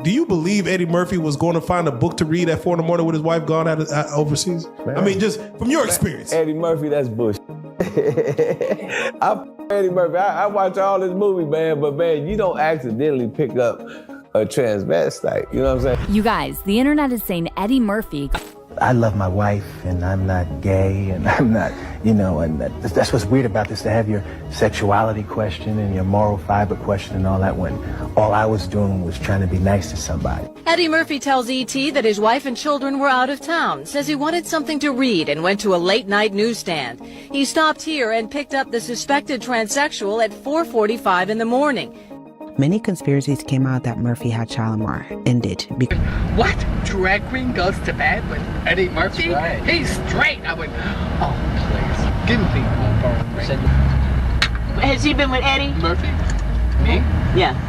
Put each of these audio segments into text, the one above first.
Do you believe Eddie Murphy was going to find a book to read at 4 in the morning with his wife gone out overseas? Man. I mean, just from your experience. Eddie Murphy, that's bullshit. I'm Eddie Murphy. I watch all this movie, man, but man, you don't accidentally pick up a transvestite. You know what I'm saying? You guys, the internet is saying Eddie Murphy. I love my wife, and I'm not gay, and I'm not, you know, and that's what's weird about this, to have your sexuality question and your moral fiber question and all that, when all I was doing was trying to be nice to somebody. Eddie Murphy tells E.T. that his wife and children were out of town, says he wanted something to read and went to a late-night newsstand. He stopped here and picked up the suspected transsexual at 4:45 in the morning. Many conspiracies came out that Murphy had Shalimar ended. What? Drag queen goes to bed with Eddie Murphy? Right. He's straight. I went, oh, please. Give me one phone. Has he been with Eddie? Murphy? Me? Yeah.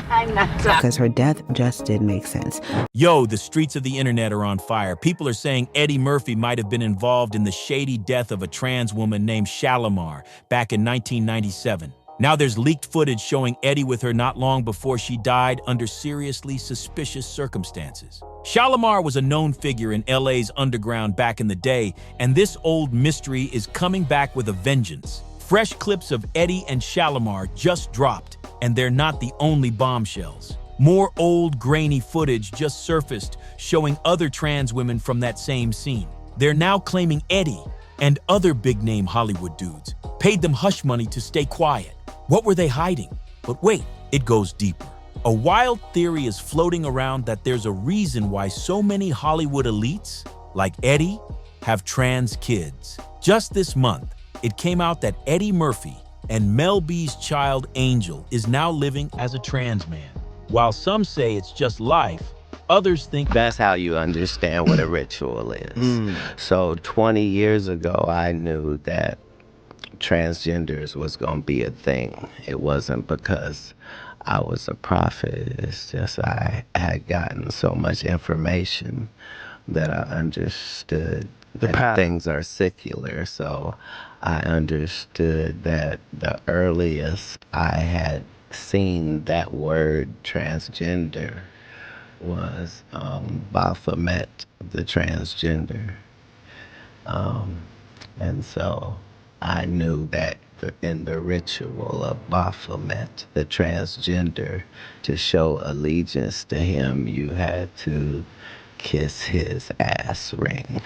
I'm not sorry. Because her death just did make sense. Yo, the streets of the internet are on fire. People are saying Eddie Murphy might have been involved in the shady death of a trans woman named Shalimar back in 1997. Now there's leaked footage showing Eddie with her not long before she died under seriously suspicious circumstances. Shalimar was a known figure in LA's underground back in the day, and this old mystery is coming back with a vengeance. Fresh clips of Eddie and Shalimar just dropped, and they're not the only bombshells. More old, grainy footage just surfaced showing other trans women from that same scene. They're now claiming Eddie and other big-name Hollywood dudes paid them hush money to stay quiet. What were they hiding? But wait, it goes deeper. A wild theory is floating around that there's a reason why so many Hollywood elites, like Eddie, have trans kids. Just this month, it came out that Eddie Murphy and Mel B's child Angel is now living as a trans man. While some say it's just life, others think that's how you understand what a ritual is. So 20 years ago, I knew that transgenders was gonna be a thing. It wasn't because I was a prophet. It's just I had gotten so much information that I understood that things are secular. So I understood that the earliest I had seen that word transgender was Baphomet, the transgender. And so I knew that in the ritual of Baphomet, the transgender, to show allegiance to him, you had to kiss his ass ring.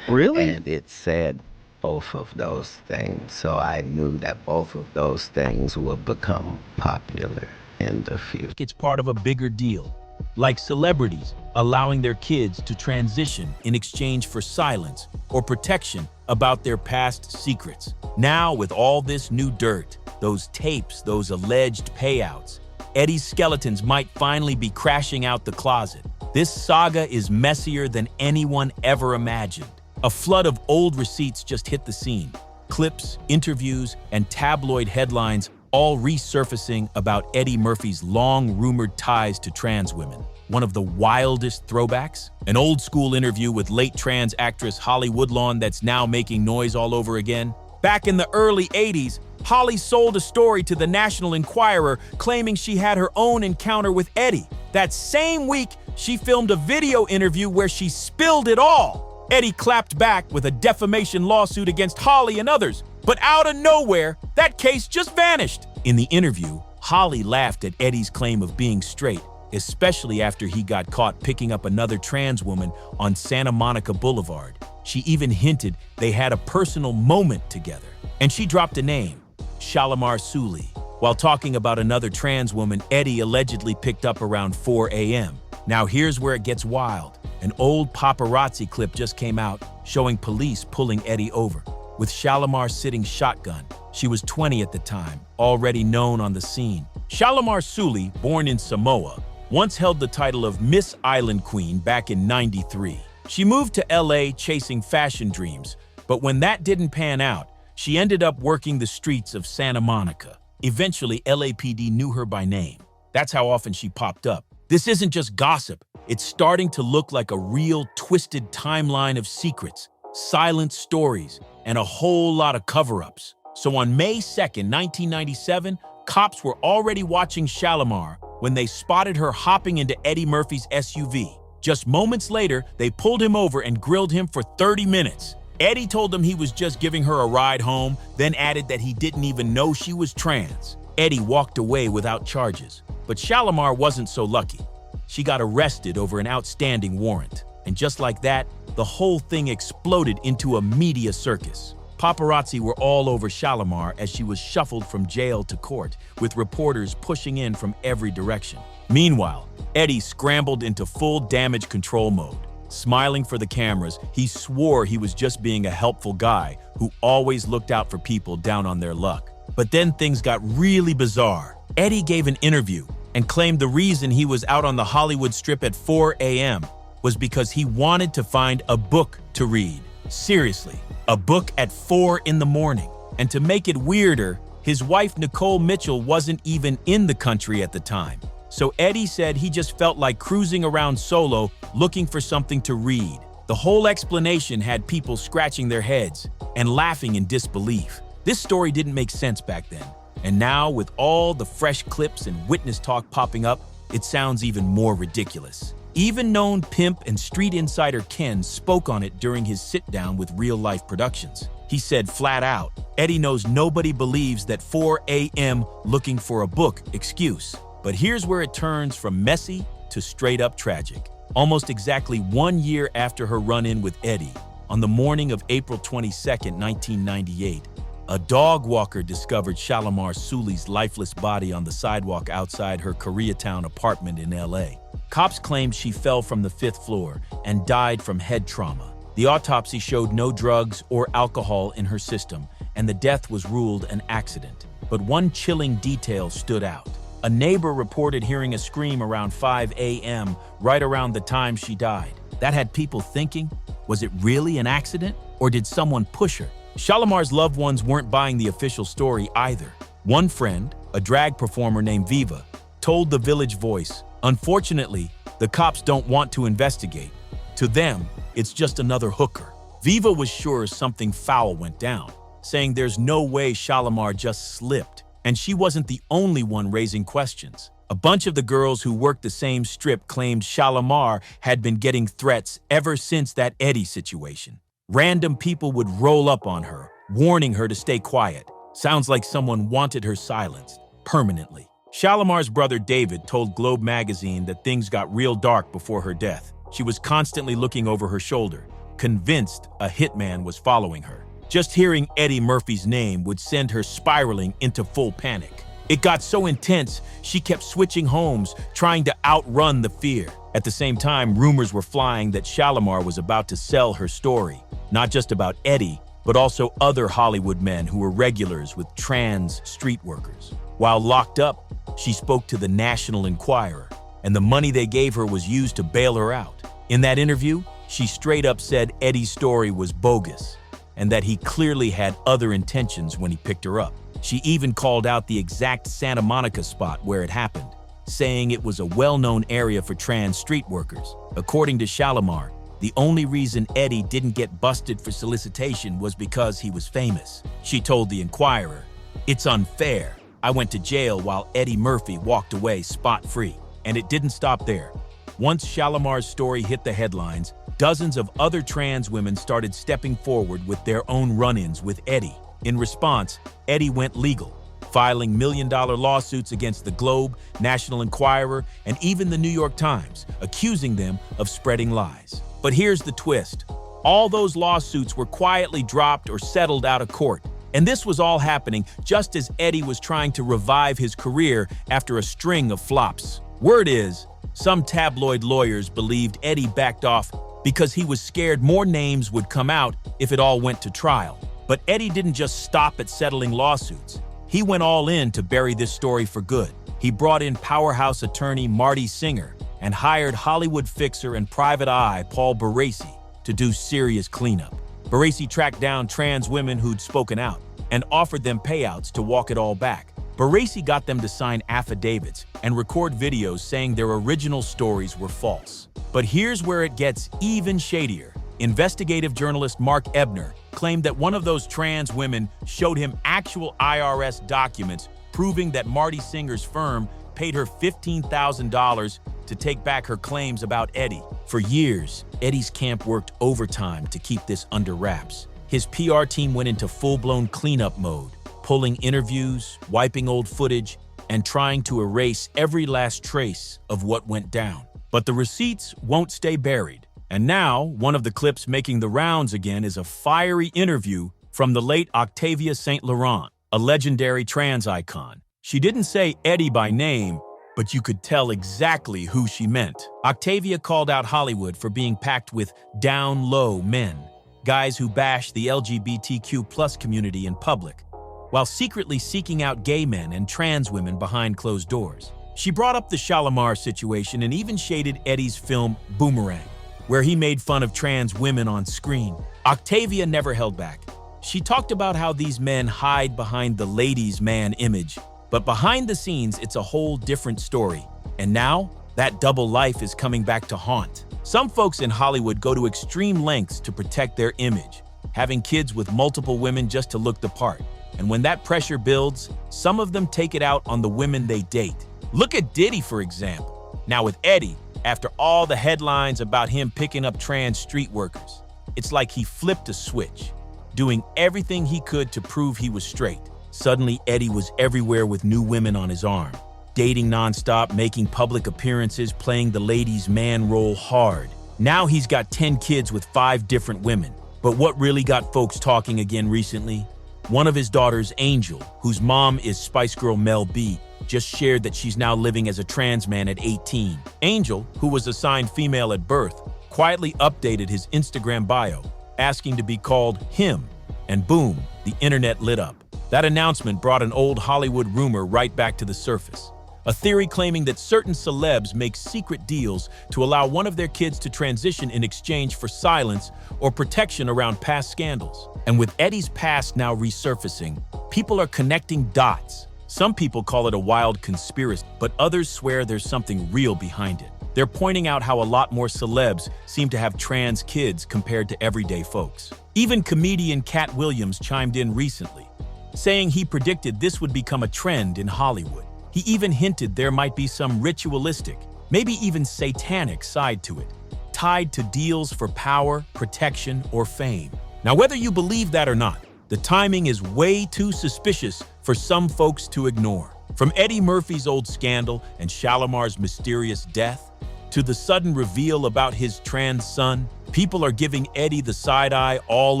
Really? And it said both of those things. So I knew that both of those things would become popular in the future. it's part of a bigger deal, like celebrities allowing their kids to transition in exchange for silence or protection about their past secrets. Now, with all this new dirt, those tapes, those alleged payouts, Eddie's skeletons might finally be crashing out the closet. This saga is messier than anyone ever imagined. A flood of old receipts just hit the scene. Clips, interviews, and tabloid headlines all resurfacing about Eddie Murphy's long-rumored ties to trans women. One of the wildest throwbacks? An old-school interview with late trans actress Holly Woodlawn that's now making noise all over again. Back in the early 80s, Holly sold a story to the National Enquirer claiming she had her own encounter with Eddie. That same week, she filmed a video interview where she spilled it all. Eddie clapped back with a defamation lawsuit against Holly and others. But out of nowhere, that case just vanished. In the interview, Holly laughed at Eddie's claim of being straight, especially after he got caught picking up another trans woman on Santa Monica Boulevard. She even hinted they had a personal moment together. And she dropped a name, Shalimar Suli. While talking about another trans woman Eddie allegedly picked up around 4 a.m. Now here's where it gets wild. An old paparazzi clip just came out showing police pulling Eddie over, with Shalimar sitting shotgun. She was 20 at the time, already known on the scene. Shalimar Suli, born in Samoa, once held the title of Miss Island Queen back in '93. She moved to LA chasing fashion dreams, but when that didn't pan out, she ended up working the streets of Santa Monica. Eventually, LAPD knew her by name. That's how often she popped up. This isn't just gossip. It's starting to look like a real twisted timeline of secrets, silent stories, and a whole lot of cover-ups. So on May 2nd, 1997, cops were already watching Shalimar when they spotted her hopping into Eddie Murphy's SUV. Just moments later, they pulled him over and grilled him for 30 minutes. Eddie told them he was just giving her a ride home, then added that he didn't even know she was trans. Eddie walked away without charges, but Shalimar wasn't so lucky. She got arrested over an outstanding warrant. And just like that, the whole thing exploded into a media circus. Paparazzi were all over Shalimar as she was shuffled from jail to court, with reporters pushing in from every direction. Meanwhile, Eddie scrambled into full damage control mode. Smiling for the cameras, he swore he was just being a helpful guy who always looked out for people down on their luck. But then things got really bizarre. Eddie gave an interview and claimed the reason he was out on the Hollywood Strip at 4 a.m. was because he wanted to find a book to read. Seriously, a book at 4 in the morning. And to make it weirder, his wife Nicole Mitchell wasn't even in the country at the time. So Eddie said he just felt like cruising around solo looking for something to read. The whole explanation had people scratching their heads and laughing in disbelief. This story didn't make sense back then. And now, with all the fresh clips and witness talk popping up, it sounds even more ridiculous. Even known pimp and street insider Ken spoke on it during his sit-down with Real Life Productions. He said flat out, Eddie knows nobody believes that 4 a.m. looking for a book excuse. But here's where it turns from messy to straight-up tragic. Almost exactly 1 year after her run-in with Eddie, on the morning of April 22, 1998, a dog walker discovered Shalimar Sully's lifeless body on the sidewalk outside her Koreatown apartment in LA. Cops claimed she fell from the 5th floor and died from head trauma. The autopsy showed no drugs or alcohol in her system, and the death was ruled an accident. But one chilling detail stood out. A neighbor reported hearing a scream around 5 a.m. right around the time she died. That had people thinking, was it really an accident, or did someone push her? Shalimar's loved ones weren't buying the official story either. One friend, a drag performer named Viva, told the Village Voice, "Unfortunately, the cops don't want to investigate. To them, it's just another hooker." Viva was sure something foul went down, saying there's no way Shalimar just slipped, and she wasn't the only one raising questions. A bunch of the girls who worked the same strip claimed Shalimar had been getting threats ever since that Eddie situation. Random people would roll up on her, warning her to stay quiet. Sounds like someone wanted her silenced, permanently. Shalimar's brother David told Globe magazine that things got real dark before her death. She was constantly looking over her shoulder, convinced a hitman was following her. Just hearing Eddie Murphy's name would send her spiraling into full panic. It got so intense, she kept switching homes, trying to outrun the fear. At the same time, rumors were flying that Shalimar was about to sell her story. Not just about Eddie, but also other Hollywood men who were regulars with trans street workers. While locked up, she spoke to the National Enquirer, and the money they gave her was used to bail her out. In that interview, she straight up said Eddie's story was bogus, and that he clearly had other intentions when he picked her up. She even called out the exact Santa Monica spot where it happened, saying it was a well-known area for trans street workers. According to Shalimar, the only reason Eddie didn't get busted for solicitation was because he was famous. She told the Enquirer, "It's unfair. I went to jail while Eddie Murphy walked away spot-free." And it didn't stop there. Once Shalimar's story hit the headlines, dozens of other trans women started stepping forward with their own run-ins with Eddie. In response, Eddie went legal, filing million-dollar lawsuits against the Globe, National Enquirer, and even the New York Times, accusing them of spreading lies. But here's the twist. All those lawsuits were quietly dropped or settled out of court. And this was all happening just as Eddie was trying to revive his career after a string of flops. Word is, some tabloid lawyers believed Eddie backed off because he was scared more names would come out if it all went to trial. But Eddie didn't just stop at settling lawsuits. He went all in to bury this story for good. He brought in powerhouse attorney Marty Singer and hired Hollywood fixer and private eye Paul Baresi to do serious cleanup. Baresi tracked down trans women who'd spoken out and offered them payouts to walk it all back. Baresi got them to sign affidavits and record videos saying their original stories were false. But here's where it gets even shadier. Investigative journalist Mark Ebner claimed that one of those trans women showed him actual IRS documents proving that Marty Singer's firm paid her $15,000 to take back her claims about Eddie. For years, Eddie's camp worked overtime to keep this under wraps. His PR team went into full-blown cleanup mode, pulling interviews, wiping old footage, and trying to erase every last trace of what went down. But the receipts won't stay buried. And now, one of the clips making the rounds again is a fiery interview from the late Octavia St. Laurent, a legendary trans icon. She didn't say Eddie by name, but you could tell exactly who she meant. Octavia called out Hollywood for being packed with down-low men, guys who bash the LGBTQ+ community in public, while secretly seeking out gay men and trans women behind closed doors. She brought up the Shalimar situation and even shaded Eddie's film Boomerang, where he made fun of trans women on screen. Octavia never held back. She talked about how these men hide behind the ladies' man image, but behind the scenes, it's a whole different story. And now, that double life is coming back to haunt. Some folks in Hollywood go to extreme lengths to protect their image, having kids with multiple women just to look the part. And when that pressure builds, some of them take it out on the women they date. Look at Diddy, for example. Now with Eddie, after all the headlines about him picking up trans street workers, it's like he flipped a switch, doing everything he could to prove he was straight. Suddenly, Eddie was everywhere with new women on his arm, dating nonstop, making public appearances, playing the ladies' man role hard. Now he's got 10 kids with 5 different women. But what really got folks talking again recently? One of his daughters, Angel, whose mom is Spice Girl Mel B, just shared that she's now living as a trans man at 18. Angel, who was assigned female at birth, quietly updated his Instagram bio, asking to be called him, and boom, the internet lit up. That announcement brought an old Hollywood rumor right back to the surface. A theory claiming that certain celebs make secret deals to allow one of their kids to transition in exchange for silence or protection around past scandals. And with Eddie's past now resurfacing, people are connecting dots. Some people call it a wild conspiracy, but others swear there's something real behind it. They're pointing out how a lot more celebs seem to have trans kids compared to everyday folks. Even comedian Cat Williams chimed in recently, saying he predicted this would become a trend in Hollywood. He even hinted there might be some ritualistic, maybe even satanic side to it, tied to deals for power, protection, or fame. Now, whether you believe that or not, the timing is way too suspicious for some folks to ignore. From Eddie Murphy's old scandal and Shalimar's mysterious death, to the sudden reveal about his trans son, people are giving Eddie the side eye all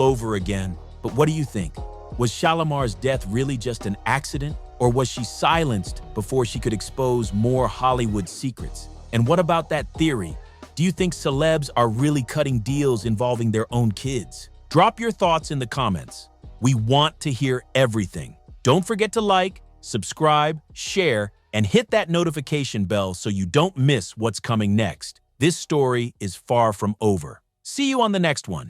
over again. But what do you think? Was Shalimar's death really just an accident? Or was she silenced before she could expose more Hollywood secrets? And what about that theory? Do you think celebs are really cutting deals involving their own kids? Drop your thoughts in the comments. We want to hear everything. Don't forget to like, subscribe, share, and hit that notification bell so you don't miss what's coming next. This story is far from over. See you on the next one.